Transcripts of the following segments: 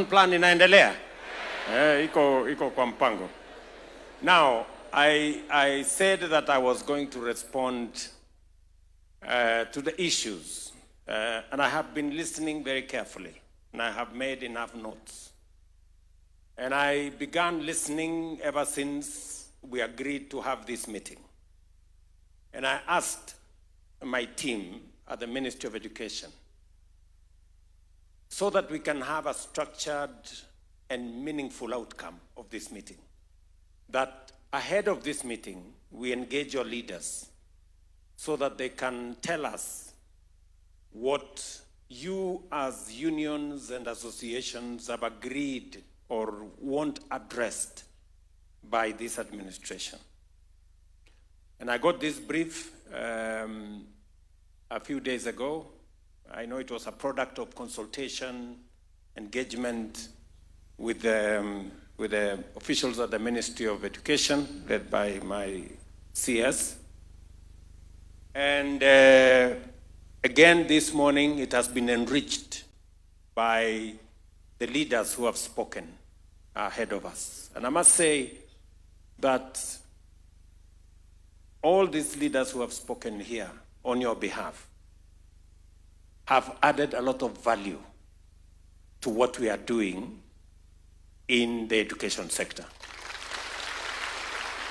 Plan inaendelea. Iko kwa mpango. Now, I said that I was going to respond to the issues, and I have been listening very carefully, and I have made enough notes. And I began listening ever since we agreed to have this meeting. And I asked my team at the Ministry of Education, so that we can have a structured and meaningful outcome of this meeting, that ahead of this meeting, we engage your leaders so that they can tell us what you as unions and associations have agreed or want addressed by this administration. And I got this brief a few days ago. I know it was a product of consultation, engagement with the officials at the Ministry of Education, led by my CS. And again, this morning, it has been enriched by the leaders who have spoken ahead of us. And I must say that all these leaders who have spoken here on your behalf have added a lot of value to what we are doing in the education sector.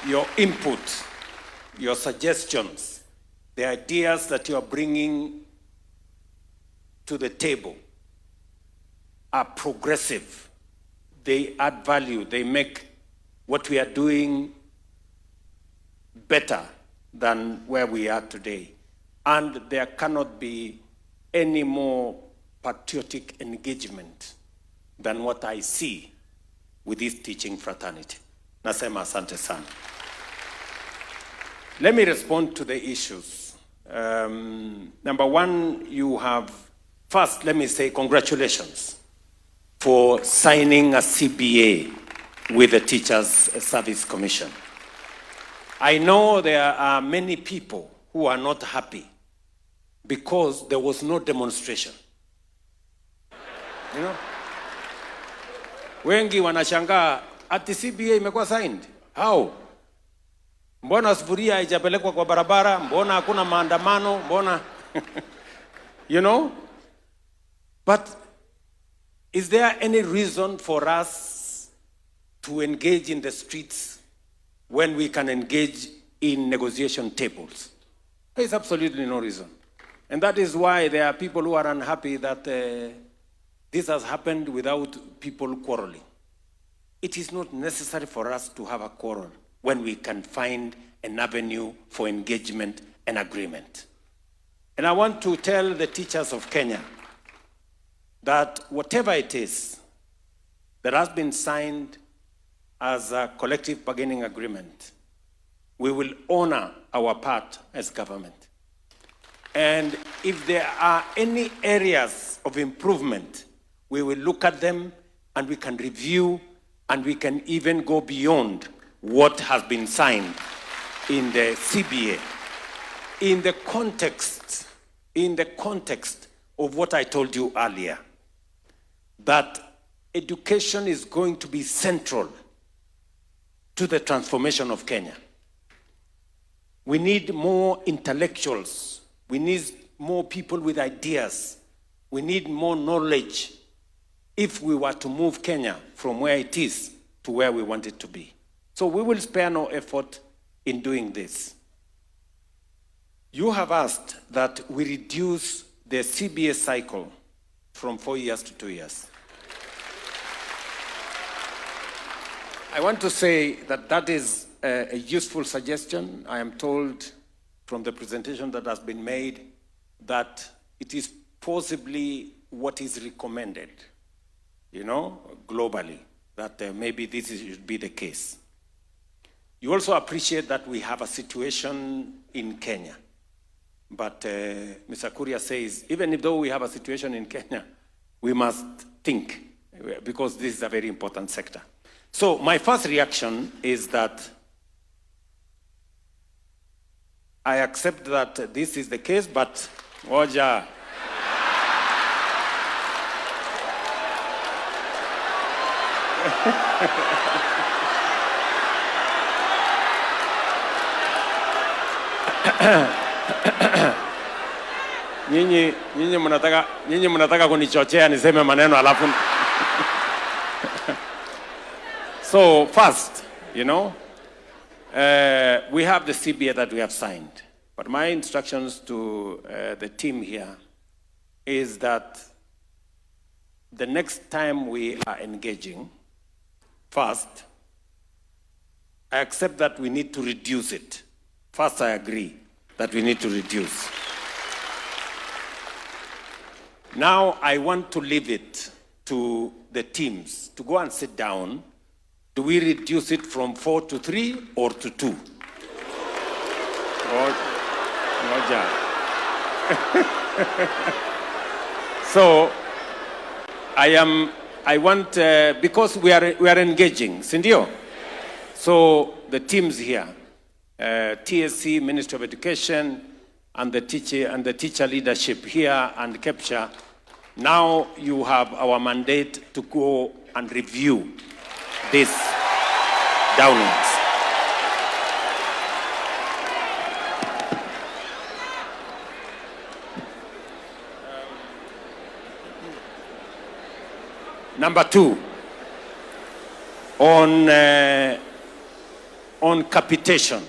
Your input, your suggestions, the ideas that you are bringing to the table are progressive. They add value. They make what we are doing better than where we are today. And there cannot be any more patriotic engagement than what I see with this teaching fraternity. Nasema asante sana. Let me respond to the issues. Number one, first, let me say congratulations for signing a CBA with the Teachers Service Commission. I know there are many people who are not happy because there was no demonstration. You know? Wengi wanashangaa ati CBA imekuwa signed. How? Mbona sufuria haijapelekwa kwa barabara? Mbona hakuna maandamano? Mbona you know? But is there any reason for us to engage in the streets when we can engage in negotiation tables? There is absolutely no reason. And that is why there are people who are unhappy that this has happened without people quarreling. It is not necessary for us to have a quarrel when we can find an avenue for engagement and agreement. And I want to tell the teachers of Kenya that whatever it is that has been signed as a collective bargaining agreement, we will honor our part as government. And if there are any areas of improvement, we will look at them and we can review and we can even go beyond what has been signed in the CBA. In the context of what I told you earlier, that education is going to be central to the transformation of Kenya. We need more intellectuals. We need more people with ideas. We need more knowledge if we were to move Kenya from where it is to where we want it to be. So we will spare no effort in doing this. You have asked that we reduce the CBA cycle from 4 years to 2 years. I want to say that that is a useful suggestion. I am told from the presentation that has been made that it is possibly what is recommended, you know, globally, that maybe this should be the case. You also appreciate that we have a situation in Kenya. But Mr. Kuria says, even though we have a situation in Kenya, we must think, because this is a very important sector. So my first reaction is that I accept that this is the case, but Oja. nyinyi mnataka kunichochea niseme maneno alafu. So first, we have the CBA that we have signed. But my instructions to the team here is that the next time we are engaging, first, I accept that we need to reduce it. First, I agree that we need to reduce. Now, I want to leave it to the teams to go and sit down. Do we reduce it from 4 to 3 or to 2? So, I want, because we are engaging, Sindio? So, the teams here, TSC, Ministry of Education, and the teacher leadership here and capture, now you have our mandate to go and review this downwards. Number 2, on capitation.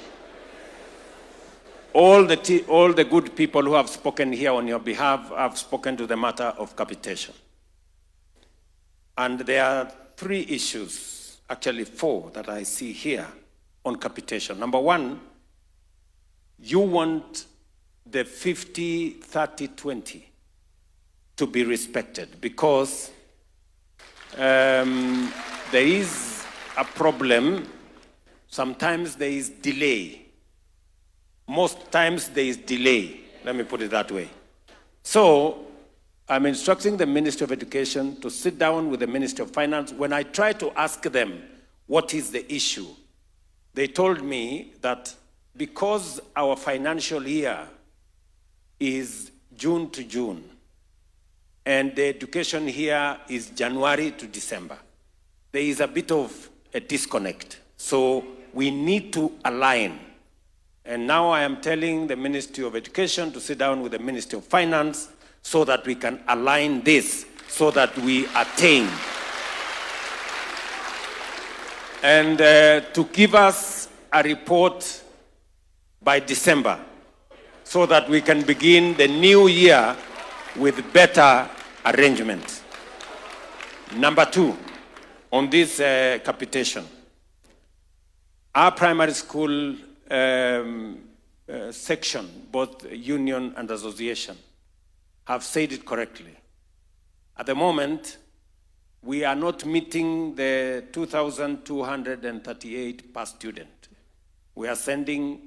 All the good people who have spoken here on your behalf have spoken to the matter of capitation. And there are 3 issues, actually 4, that I see here on capitation. Number 1, you want the 50-30-20 to be respected because there is a problem. Sometimes there is delay. Most times there is delay. Let me put it that way. So I'm instructing the Ministry of Education to sit down with the Ministry of Finance. When I try to ask them what is the issue, they told me that because our financial year is June to June, and the education here is January to December, there is a bit of a disconnect. So we need to align. And now I am telling the Ministry of Education to sit down with the Ministry of Finance so that we can align this, so that we attain. And to give us a report by December so that we can begin the new year with better arrangement. Number 2, on this capitation. Our primary school section, both union and association, have said it correctly. At the moment, we are not meeting the 2,238 per student. We are sending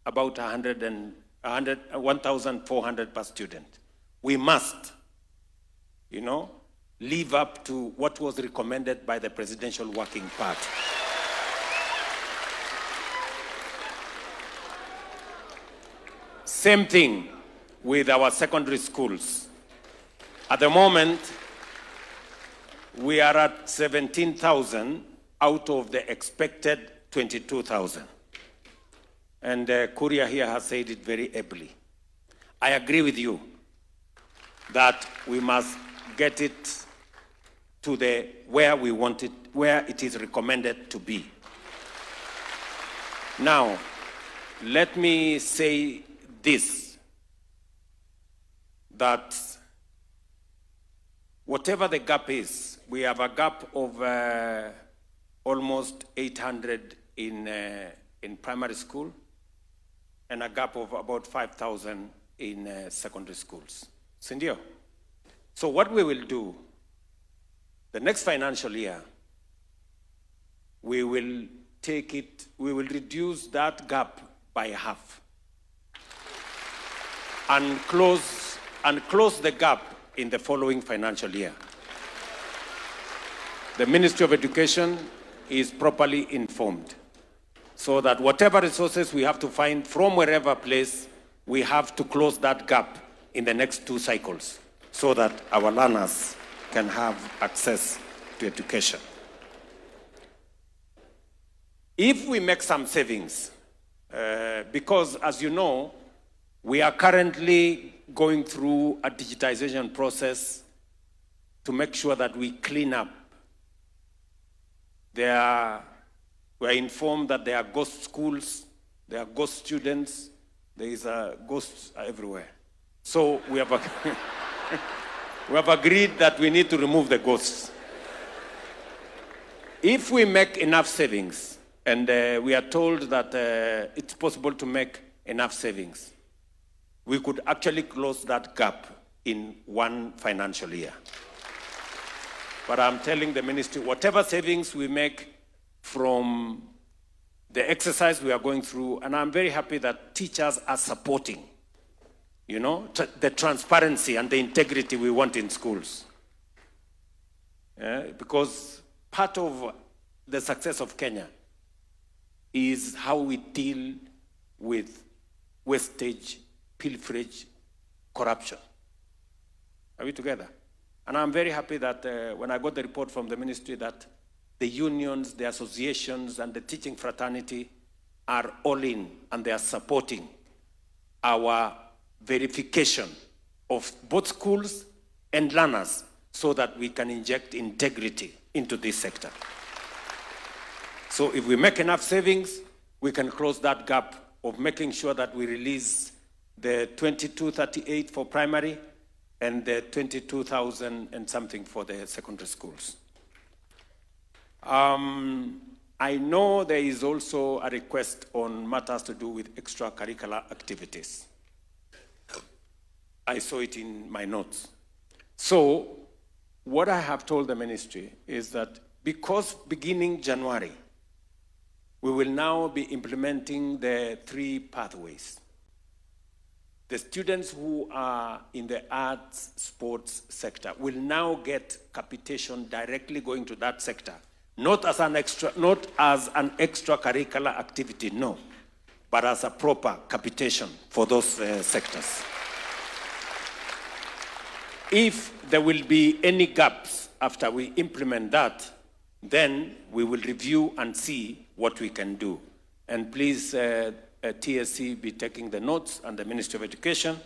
about 1,400 per student. We must, live up to what was recommended by the Presidential Working Party. Same thing with our secondary schools. At the moment, we are at 17,000 out of the expected 22,000. And Kuria here has said it very ably. I agree with you that we must get it to where we want it, where it is recommended to be. Now, let me say this, that whatever the gap is, we have a gap of almost 800 in primary school and a gap of about 5,000 in secondary schools. Sindio? So what we will do, the next financial year, we will reduce that gap by half and close the gap in the following financial year. The Ministry of Education is properly informed so that whatever resources we have to find from wherever place, we have to close that gap in the next 2 cycles so that our learners can have access to education. If we make some savings, because as you know, we are currently going through a digitization process to make sure that we clean up. We are informed that there are ghost schools, there are ghost students, there is a ghost everywhere. So we have, we have agreed that we need to remove the ghosts. If we make enough savings, and we are told that it's possible to make enough savings, we could actually close that gap in one financial year. But I'm telling the ministry, whatever savings we make from the exercise we are going through, and I'm very happy that teachers are supporting, you know, the transparency and the integrity we want in schools. Because part of the success of Kenya is how we deal with wastage, pilferage, corruption. Are we together? And I'm very happy that when I got the report from the ministry that the unions, the associations, and the teaching fraternity are all in and they are supporting our verification of both schools and learners so that we can inject integrity into this sector. So if we make enough savings, we can close that gap of making sure that we release the 2238 for primary and the 22,000 and something for the secondary schools. I know there is also a request on matters to do with extracurricular activities. I saw it in my notes. So what I have told the ministry is that because beginning January, we will now be implementing the 3 pathways. The students who are in the arts, sports sector will now get capitation directly going to that sector. Not as an extracurricular activity, no, but as a proper capitation for those sectors. If there will be any gaps after we implement that, then we will review and see what we can do. And please, TSC be taking the notes and the Ministry of Education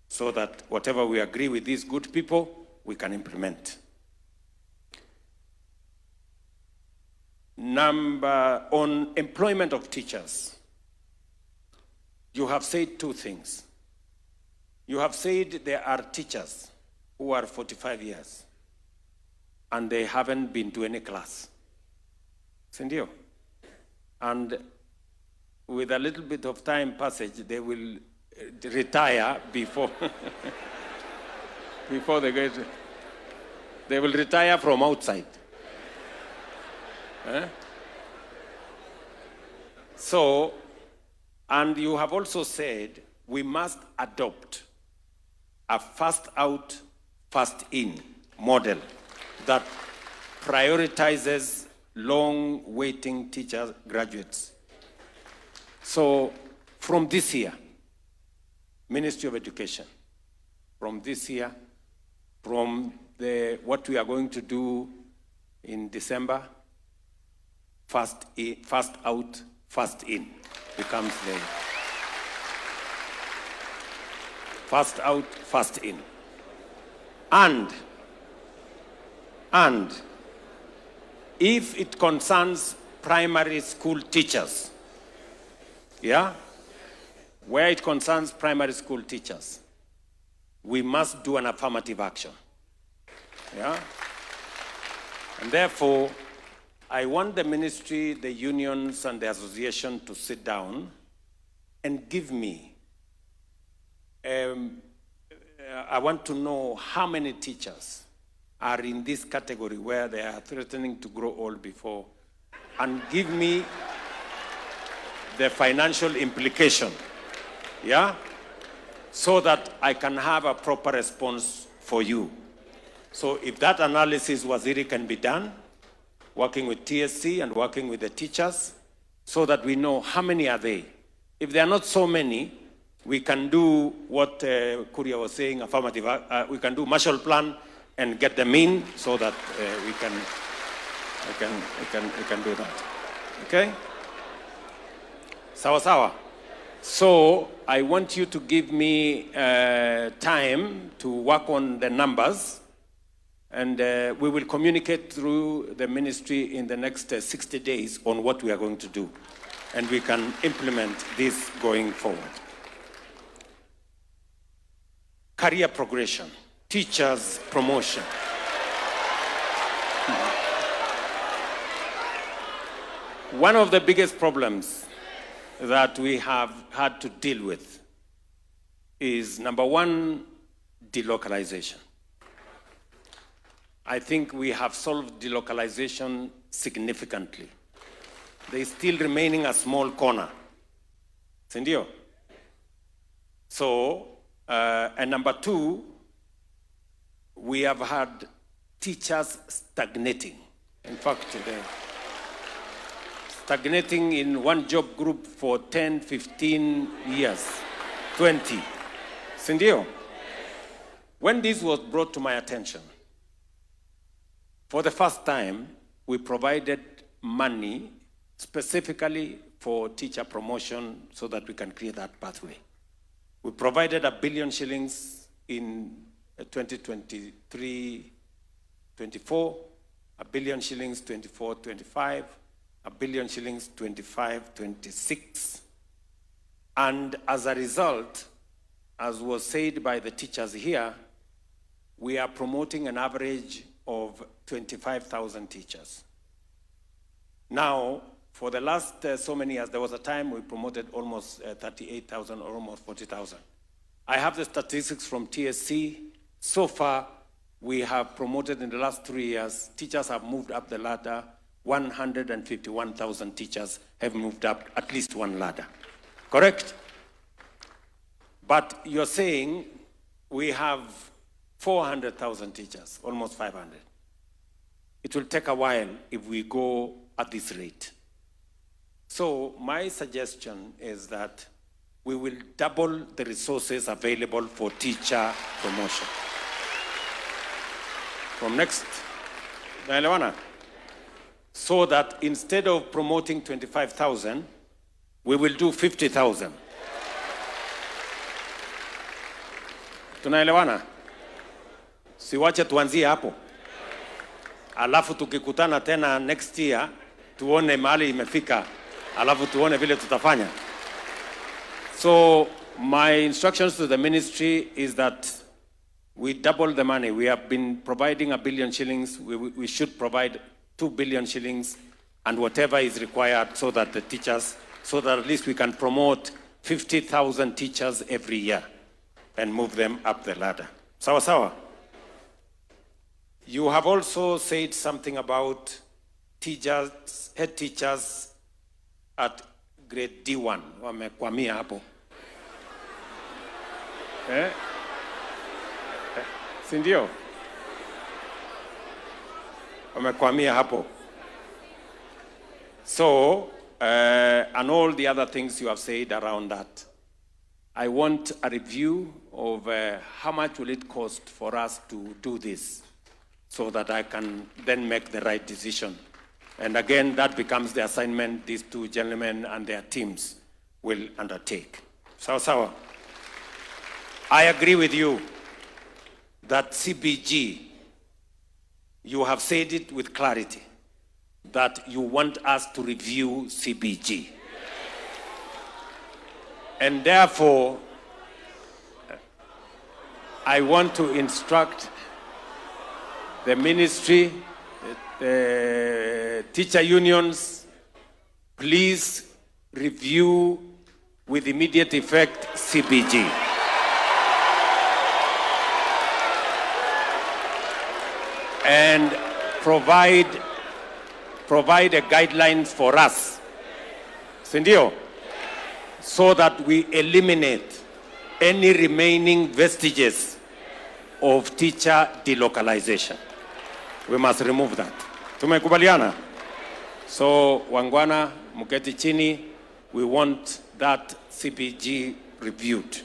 so that whatever we agree with these good people, we can implement. On employment of teachers, you have said 2 things. You have said there are teachers who are 45 years and they haven't been to any class. Sindio? And with a little bit of time passage, they will retire before, before they get, they will retire from outside. So, and you have also said we must adopt a first out, first in model that prioritizes long waiting teacher graduates. So from this year, Ministry of Education, from this year, from what we are going to do in December, first out, first in becomes the first out, first in. And if it concerns primary school teachers, yeah, where it concerns primary school teachers, we must do an affirmative action. Yeah? And therefore, I want the ministry, the unions, and the association to sit down and give me, I want to know how many teachers are in this category where they are threatening to grow old before, and give me the financial implication, yeah? So that I can have a proper response for you. So if that analysis, Waziri, can be done, working with TSC and working with the teachers, so that we know how many are they. If there are not so many, we can do what Kuria was saying, affirmative, we can do Marshall Plan and get them in so that we can do that. Okay? Sawa sawa. So I want you to give me time to work on the numbers, and we will communicate through the ministry in the next 60 days on what we are going to do, and we can implement this going forward. Career progression, teachers promotion. One of the biggest problems that we have had to deal with is, number one, delocalization. I think we have solved delocalization significantly. There is still remaining a small corner. Sindio? So, and number two, we have had teachers stagnating. In fact, stagnating in one job group for 10, 15 years, 20. Sindio? When this was brought to my attention, for the first time, we provided money specifically for teacher promotion so that we can create that pathway. We provided 1 billion shillings in 2023-24, 1 billion shillings 24-25, 1 billion shillings 25-26. And as a result, as was said by the teachers here, we are promoting an average of 25,000 teachers. Now, for the last so many years, there was a time we promoted almost 38,000 or almost 40,000. I have the statistics from TSC. So far, we have promoted in the last 3 years, teachers have moved up the ladder. 151,000 teachers have moved up at least one ladder. Correct? But you're saying we have 400,000 teachers, almost 500. It will take a while if we go at this rate. So my suggestion is that we will double the resources available for teacher promotion. From next, naelewana? So that instead of promoting 25,000, we will do 50,000. Tunaelewana? Siwache tuanzie hapo. Alafu tukikutana tena next year, tuone mahali imefika. Alafu tuone vile tutafanya. So my instructions to the ministry is that we double the money. We have been providing 1 billion shillings. We should provide 2 billion shillings and whatever is required so that the teachers, so that at least we can promote 50,000 teachers every year and move them up the ladder. Sawa sawa. You have also said something about teachers, head teachers at grade D1. Wamekwamia hapo. Sindio? Wamekwamia hapo. So, and all the other things you have said around that. I want a review of how much will it cost for us to do this, so that I can then make the right decision. And again, that becomes the assignment these two gentlemen and their teams will undertake. Sawa sawa. I agree with you that CBG, you have said it with clarity, that you want us to review CBG. And therefore, I want to instruct the ministry, the teacher unions, please review with immediate effect CBG. And provide a guidelines for us, sindio, so that we eliminate any remaining vestiges of teacher delocalization. We must remove that. Tumekubaliana? So, wangwana, muketi chini, we want that CBG reviewed.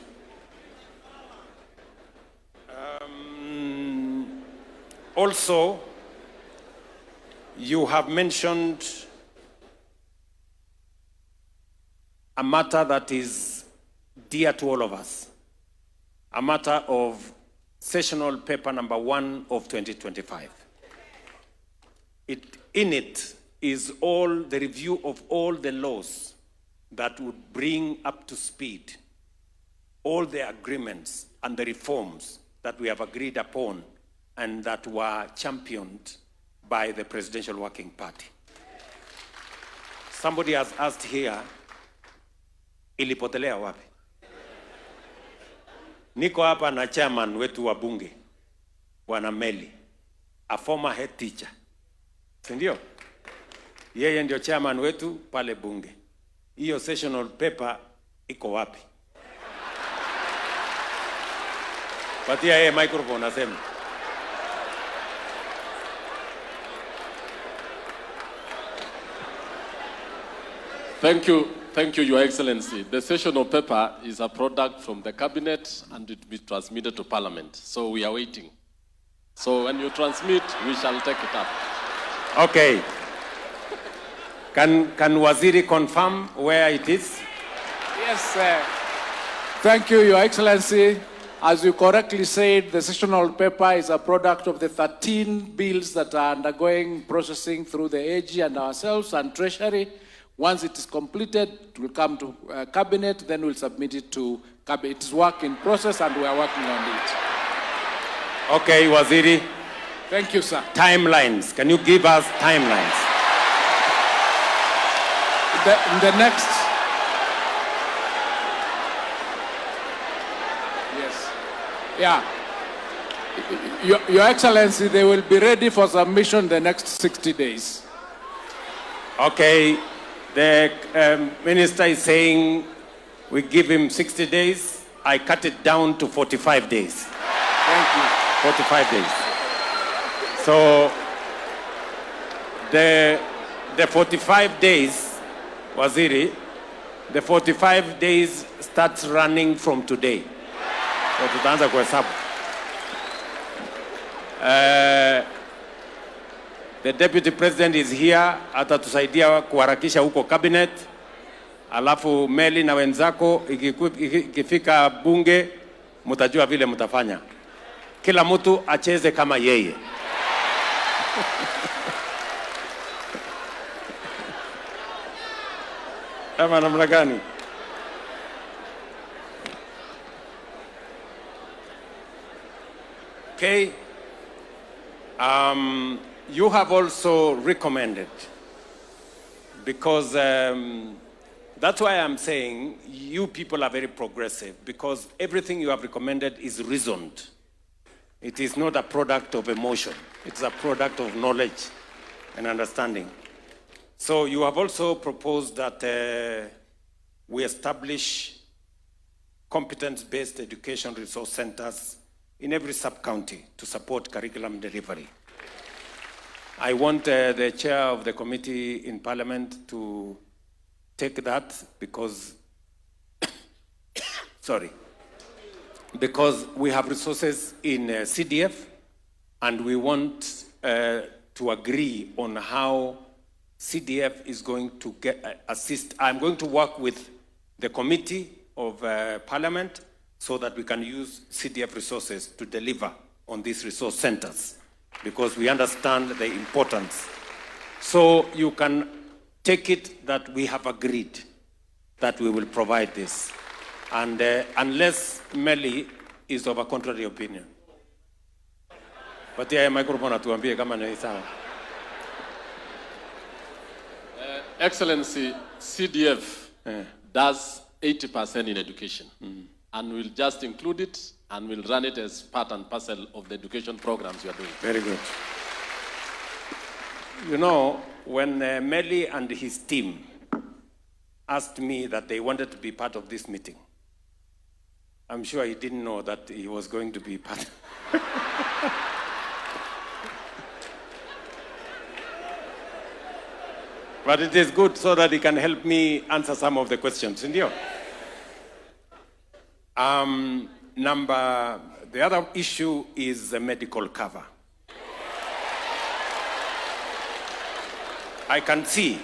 Also, you have mentioned a matter that is dear to all of us, a matter of sessional paper number 1 of 2025. In it is all the review of all the laws that would bring up to speed all the agreements and the reforms that we have agreed upon and that were championed by the Presidential Working Party. Somebody has asked here, ilipotelea wapi? Niko hapa na chairman wetu wa bunge, Bwana Meli, a former head teacher. Sindio? Yeye ndio chairman wetu pale bunge. Hiyo sessional paper iko wapi? Patia yeye microphone aseme. Thank you, Your Excellency. The sessional paper is a product from the cabinet and it will be transmitted to Parliament. So we are waiting. So when you transmit, we shall take it up. Okay. Can Waziri confirm where it is? Yes, sir. Thank you, Your Excellency. As you correctly said, the sessional paper is a product of the 13 bills that are undergoing processing through the AG and ourselves and Treasury. Once it is completed, it will come to Cabinet, then we'll submit it to Cabinet. It is work in process and we are working on it. Okay, Waziri. Thank you, sir. Timelines. Can you give us timelines? In the next... Yes. Yeah. Your Excellency, they will be ready for submission the next 60 days. Okay. The minister is saying we give him 60 days. I cut it down to 45 days. Thank you. 45 days. So the 45 days, Waziri, the 45 days starts running from today. So tutaanza kuhesabu. The Deputy President is here, atatusaidia kuharakisha huko cabinet. Alafu Meli na wenzako ikifika bunge mtajua vile mtafanya. Kila mtu acheze kama yeye. Kama namna gani? Okay. You have also recommended, because that's why I'm saying you people are very progressive, because everything you have recommended is reasoned. It is not a product of emotion. It's a product of knowledge and understanding. So you have also proposed that we establish competence-based education resource centers in every sub-county to support curriculum delivery. I want the chair of the committee in Parliament to take that because, because we have resources in CDF and we want to agree on how CDF is going to assist. I'm going to work with the committee of Parliament so that we can use CDF resources to deliver on these resource centers, because we understand the importance. So you can take it that we have agreed that we will provide this. And unless Meli is of a contrary opinion. But yeah, microphone atuambie kama ni sawa. Excellency, CDF does 80% in education. And we'll just include it and we'll run it as part and parcel of the education programs you are doing. Very good. You know, when Meli and his team asked me that they wanted to be part of this meeting, I'm sure he didn't know that he was going to be part. But it is good so that he can help me answer some of the questions. The other issue is the medical cover. I can see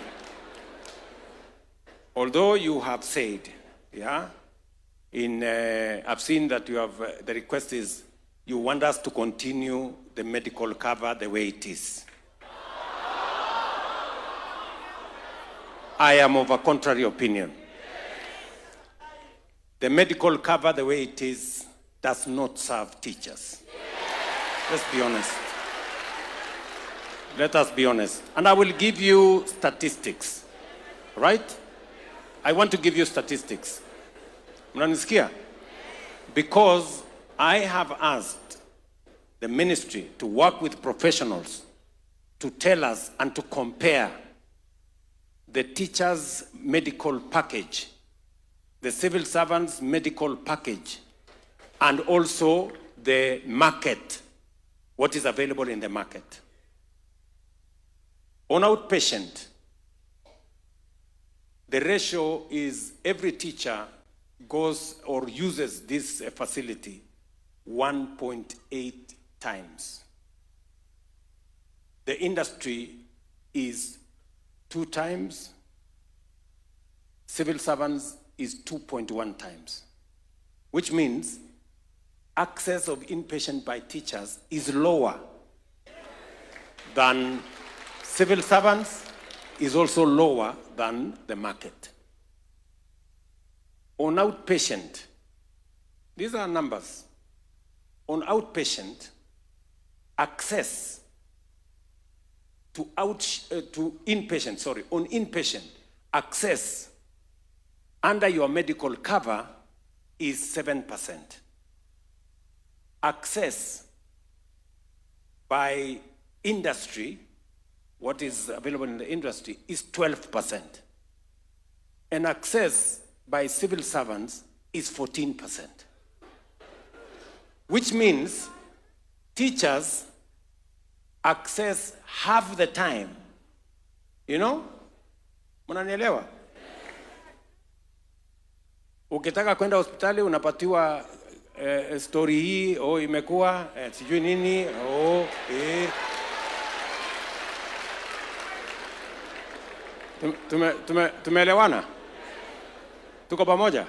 although you have said, yeah, I've seen that you have, the request is you want us to continue the medical cover the way it is. I am of a contrary opinion. The medical cover the way it is does not serve teachers. Let's be honest. Let us be honest. And I will give you statistics, right? I want to give you statistics. Mnanisikia? Because I have asked the ministry to work with professionals to tell us and to compare the teachers' medical package, the civil servants' medical package, and also the market, what is available in the market. On outpatient, the ratio is every teacher goes or uses this facility 1.8 times. The industry is 2 times. Civil servants is 2.1 times, which means access of inpatient by teachers is lower than civil servants, is also lower than the market. On outpatient, these are numbers. On outpatient, access to inpatient, on inpatient, access under your medical cover is 7%. Access by industry, what is available in the industry, is 12%. And access by civil servants is 14%. Which means teachers access half the time. You know? Mnanielewa? Ukitaka kwenda hospitali unapatiwa story hii, imekuwa sijui nini, Tumeelewana? Tuko pamoja?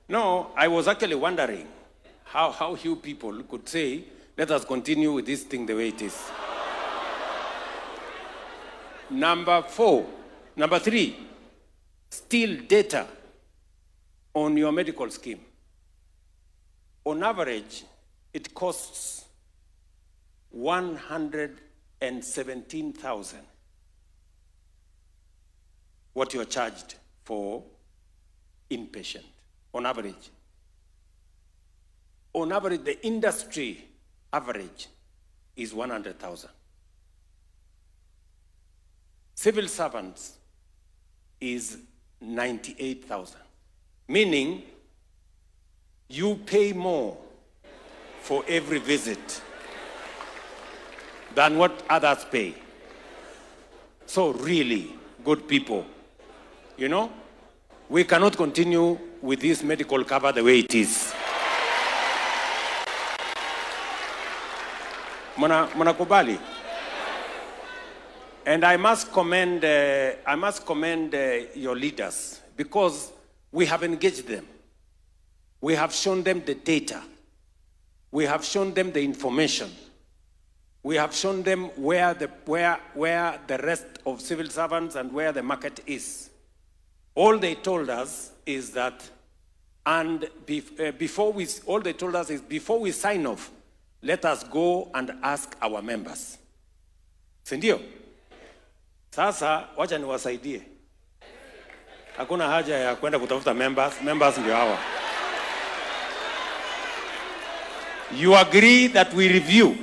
No, I was actually wondering how you people could say, let us continue with this thing the way it is. Number 3, still data on your medical scheme. On average, it costs 117,000 what you're charged for inpatient, on average. On average, the industry average is 100,000. Civil servants is 98,000, meaning you pay more for every visit than what others pay. So really, good people, you know, we cannot continue with this medical cover the way it is. Mnakubali? And I must commend your leaders, because we have engaged them. We have shown them the data. We have shown them the information. We have shown them where the rest of civil servants and where the market is. All they told us is that, before we sign off, let us go and ask our members. Sindio? Sasa wacha niwasaidie. Hakuna haja ya kwenda kutafuta members ndio hawa. You agree that we review?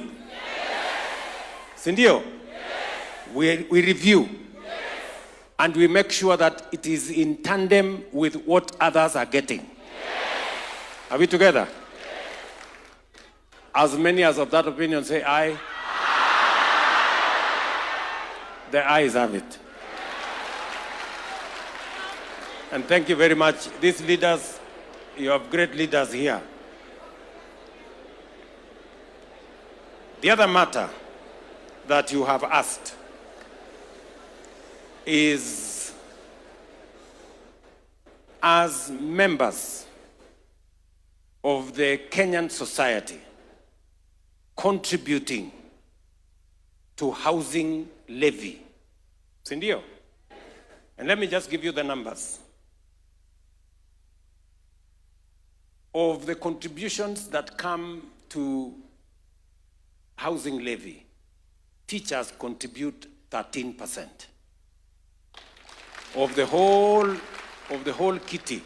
Sindio? We review. And we make sure that it is in tandem with what others are getting. Are we together? As many as of that opinion say aye. The ayes have it. And thank you very much. These leaders, you have great leaders here. The other matter that you have asked is as members of the Kenyan society contributing to housing levy. Sindio? And let me just give you the numbers. Of the contributions that come to housing levy, teachers contribute 13%. Of the whole kitty,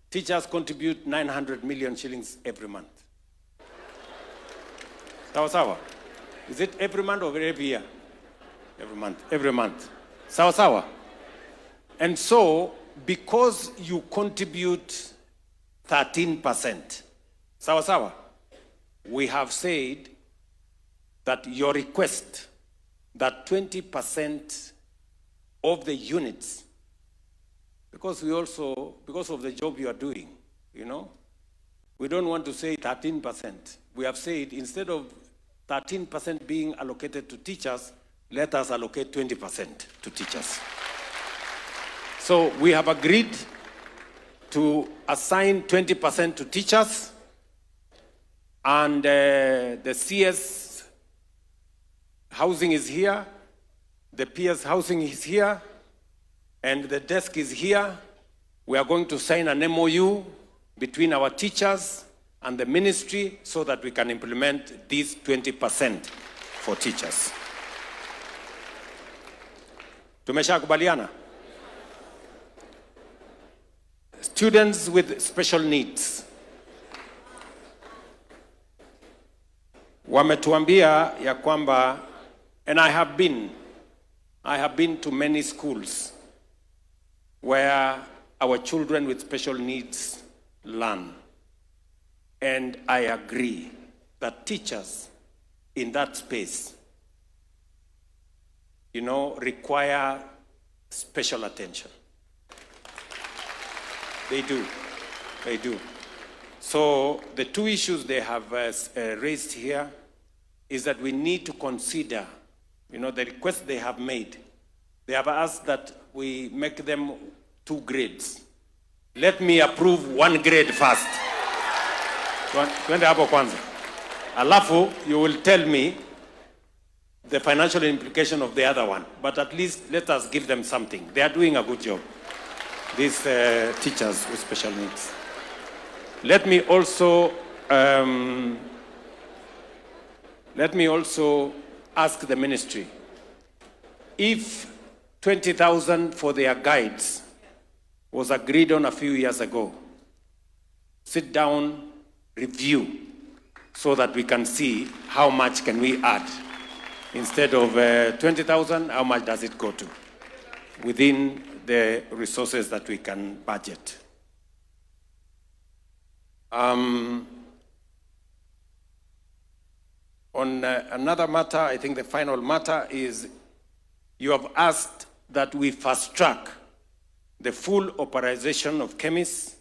teachers contribute 900 million shillings every month. Sawa sawa? Is it every month or every year? Every month. Every month. Sawa sawa? And so, because you contribute 13%, sawa sawa, we have said that your request that 20% of the units, because of the job you are doing, you know, we don't want to say 13%. We have said instead of 13% being allocated to teachers, let us allocate 20% to teachers. So we have agreed to assign 20% to teachers, and the CS housing is here, the PS housing is here, and the desk is here. We are going to sign an MOU between our teachers and the ministry so that we can implement these 20% for teachers. Tumeshakubaliana? Students with special needs. Wametuambia ya kwamba, and I have been to many schools where our children with special needs learn. And I agree that teachers in that space, you know, require special attention. They do. They do. So the two issues they have raised here is that we need to consider, you know, the request they have made. They have asked that we make them 2 grades. Let me approve 1 grade first. Twende hapo kwanza. Alafu, you will tell me the financial implication of the other one. But at least let us give them something. They are doing a good job, these teachers with special needs. Let me also ask the ministry if 20,000 for their guides was agreed on a few years ago. Sit down, review, so that we can see how much can we add. Instead of 20,000, how much does it go to within the resources that we can budget? On another matter, I think the final matter is you have asked that we fast track the full authorization of chemists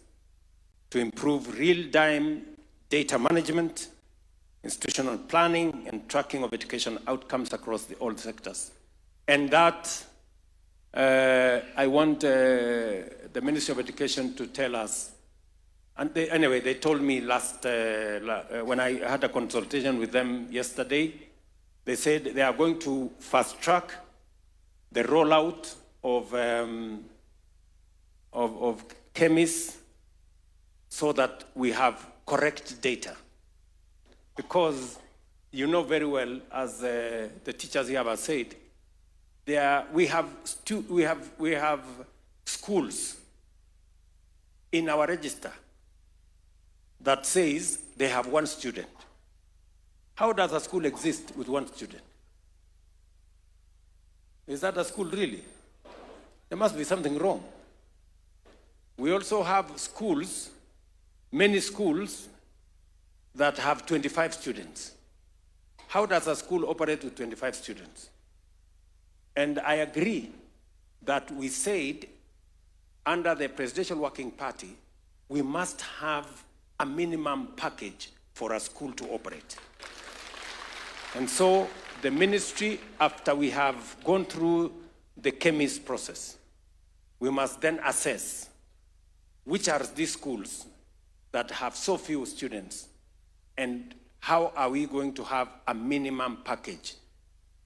to improve real-time data management, institutional planning, and tracking of education outcomes across all sectors. And that, I want the Ministry of Education to tell us. And anyway, they told me when I had a consultation with them yesterday, they said they are going to fast track the rollout of chemists so that we have correct data. Because you know very well, as the teachers here have said, we have schools in our register that says they have 1 student. How does a school exist with 1 student? Is that a school really? There must be something wrong. We also have schools, many schools, that have 25 students. How does a school operate with 25 students? And I agree that we said under the Presidential Working Party, we must have a minimum package for a school to operate. And so the ministry, after we have gone through the chemist process, we must then assess which are these schools that have so few students, and how are we going to have a minimum package?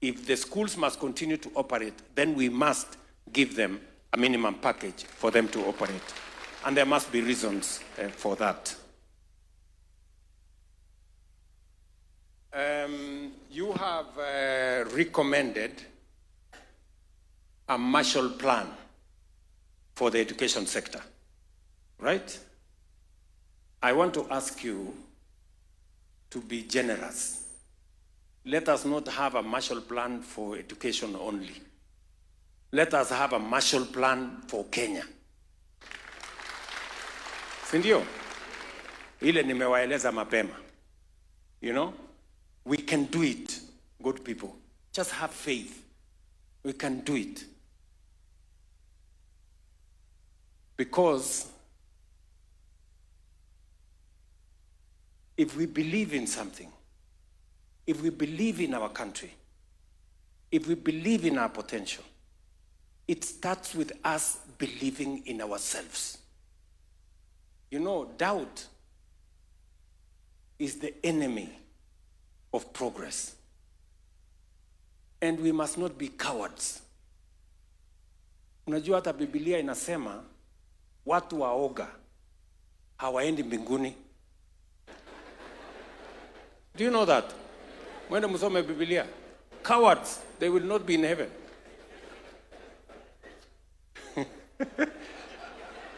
If the schools must continue to operate, then we must give them a minimum package for them to operate. And there must be reasons for that. You have recommended a Marshall Plan for the education sector, right? I want to ask you to be generous. Let us not have a Marshall Plan for education only. Let us have a Marshall Plan for Kenya. Sindio? Ile nimewaeleza mapema. You know? We can do it, good people. Just have faith. We can do it. Because if we believe in something, if we believe in our country, if we believe in our potential, it starts with us believing in ourselves. You know, doubt is the enemy of progress. And we must not be cowards. Unajua hata Biblia inasema watu waoga hawaendi mbinguni. Do you know that? Mwende musome Biblia. Cowards, they will not be in heaven.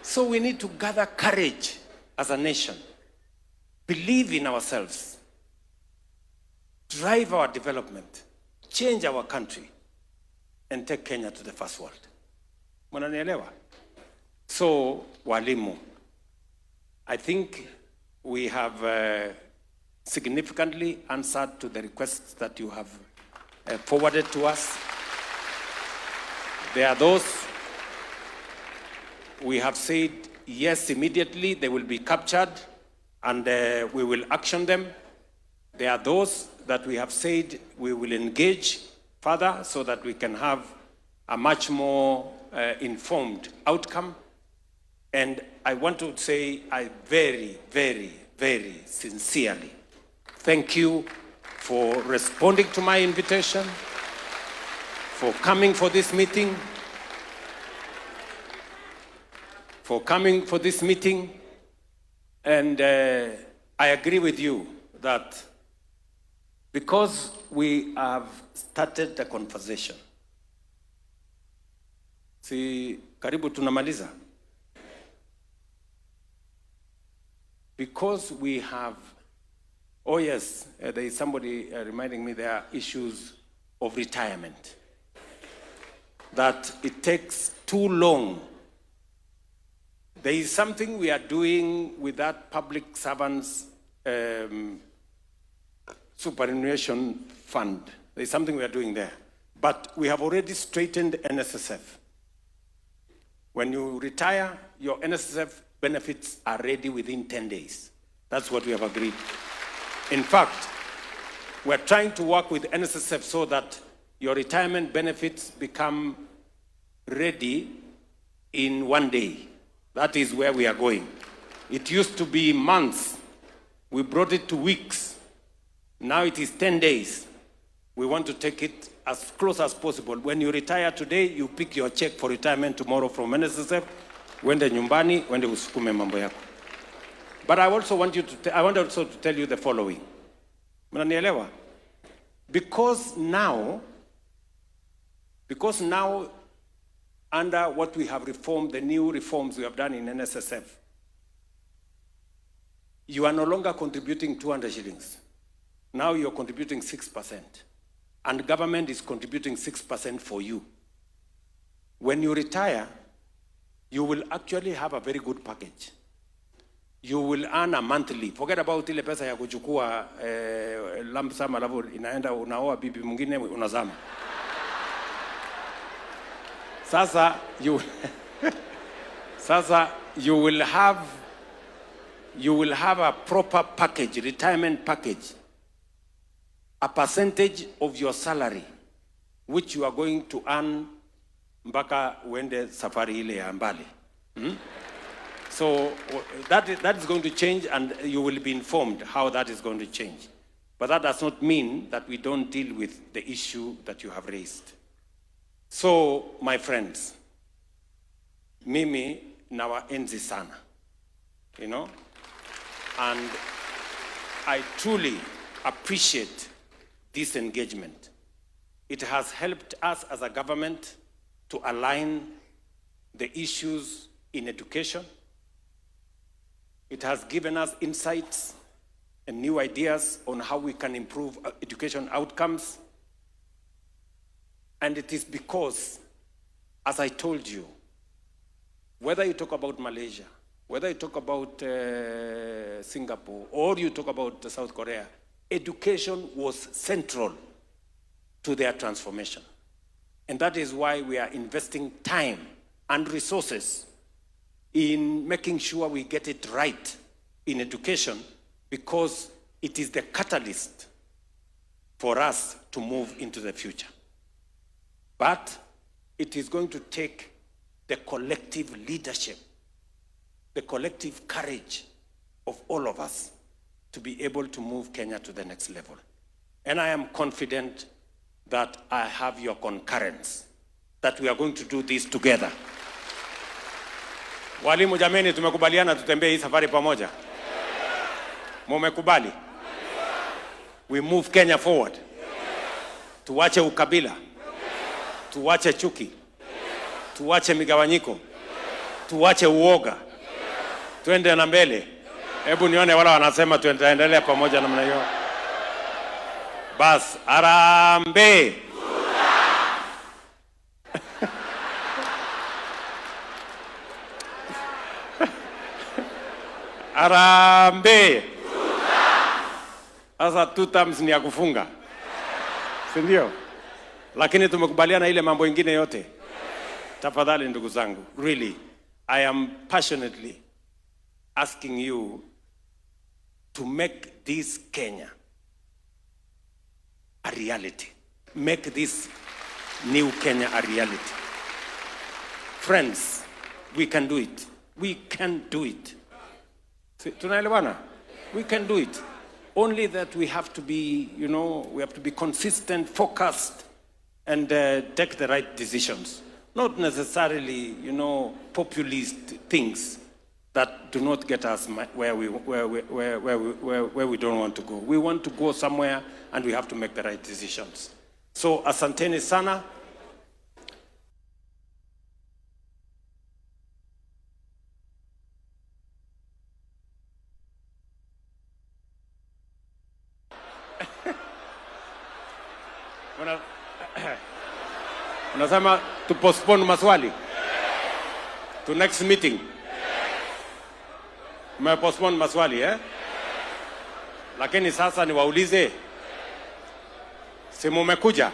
So we need to gather courage as a nation, believe in ourselves, drive our development, change our country, and take Kenya to the first world. Mnanielewa? So, walimu, I think we have significantly answered to the requests that you have forwarded to us. There are those we have said, yes, immediately they will be captured and we will action them. There are those that we have said we will engage further so that we can have a much more informed outcome. And I want to say I very, very, very sincerely thank you for responding to my invitation, for coming for this meeting, and I agree with you that because we have started the conversation. Si karibu tunamaliza. Because we have, oh yes, there is somebody reminding me there are issues of retirement. That it takes too long. There is something we are doing with that public servants superannuation fund. There is something we are doing there. But we have already straightened NSSF. When you retire, your NSSF benefits are ready within 10 days. That's what we have agreed. In fact, we're trying to work with NSSF so that your retirement benefits become ready in 1 day. That is where we are going. It used to be months. We brought it to weeks. Now it is 10 days. We want to take it as close as possible. When you retire today, you pick your check for retirement tomorrow from NSSF. Wende nyumbani, wende usukume mambo yako. But I also want you to I want also to tell you the following. Mnanielewa? Because now under what we have reformed, the new reforms we have done in NSSF, you are no longer contributing 200 shillings. Now you're contributing 6%. And government is contributing 6% for you. When you retire, you will actually have a very good package. You will earn a monthly. Forget about ile pesa ya kuchukua lump sum alafu inaenda unaoa bibi mwingine unazama. Sasa you will have a proper package, retirement package. A percentage of your salary, which you are going to earn mpaka uende safari ile ya mbali. So that is going to change, and you will be informed how that is going to change. But that does not mean that we don't deal with the issue that you have raised. So, my friends, mimi nawaenzi sana, you know, and I truly appreciate this engagement. It has helped us as a government to align the issues in education. It has given us insights and new ideas on how we can improve education outcomes. And it is because, as I told you, whether you talk about Malaysia, whether you talk about Singapore, or you talk about South Korea, education was central to their transformation. And that is why we are investing time and resources in making sure we get it right in education, because it is the catalyst for us to move into the future. But it is going to take the collective leadership, the collective courage of all of us to be able to move Kenya to the next level. And I am confident that I have your concurrence, that we are going to do this together. Walimu jameni, tumekubaliana tutembee hii safari pamoja. Mumekubali? We move Kenya forward. Tuwache ukabila. Tuwache chuki. Tuwache migawanyiko. Tuwache uoga. Tuende na mbele. Hebu nione wala wanasema tuendelee pamoja namna hiyo. Bas, Harambee. Harambee. Sasa 2 terms ni ya kufunga. Si ndio? Lakini tumekubaliana ile mambo ingine yote. Tafadhali ndugu zangu, really, I am passionately asking you to make this Kenya a reality. Make this new Kenya a reality. Friends, we can do it. We can do it. Tunaelewana? We can do it. Only that we have to be, you know, we have to be consistent, focused, and take the right decisions. Not necessarily, you know, populist things that do not get us where we don't want to go. We want to go somewhere, and we have to make the right decisions. So, asanteni sana. Unasema to postpone maswali to next meeting. Postpone maswali Lakini sasa niwaulize, si mumekuja?